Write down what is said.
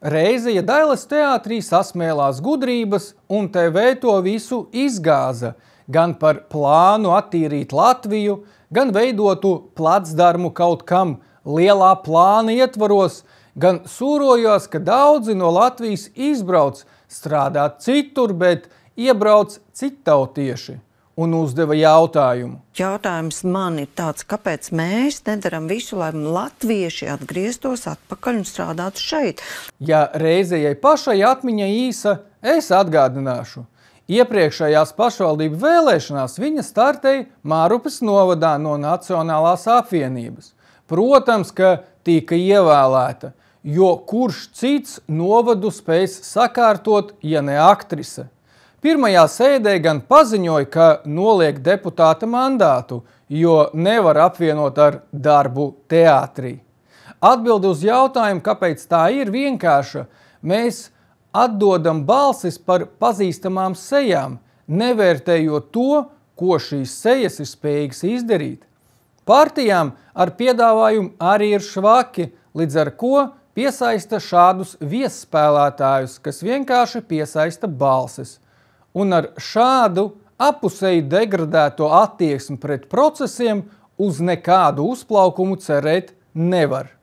Reize, ja Dailes teātrī sasmēlās gudrības un TV to visu izgāza, gan par plānu attīrīt Latviju, gan veidotu placdarmu kaut kam lielā plāna ietvaros, gan sūrojās, ka daudzi no Latvijas izbrauc strādāt citur, bet iebrauc citautieši un uzdeva jautājumu. Jautājums man ir tāds, kāpēc mēs nedaram visu, lai latvieši atgrieztos atpakaļ un strādātu šeit? Ja reizējai pašai atmiņa īsa, es atgādināšu. Iepriekšējās pašvaldību vēlēšanās viņa startēja Mārupes novadā no Nacionālās apvienības. Protams, ka tika ievēlēta, jo kurš cits novadu spēs sakārtot, ja ne aktrise. Pirmajā sēdē gan paziņoja, ka noliek deputāta mandātu, jo nevar apvienot ar darbu teātrī. Atbilde uz jautājumu, kāpēc tā ir vienkārša, mēs atdodam balsis par pazīstamām sejām, nevērtējot to, ko šīs sejas ir spējīgas izdarīt. Partijām ar piedāvājumu arī ir švaki, līdz ar ko piesaista šādus viesspēlētājus, kas vienkārši piesaista balsis. Un ar šādu apusēji degradēto attieksmi pret procesiem uz nekādu uzplaukumu cerēt nevar.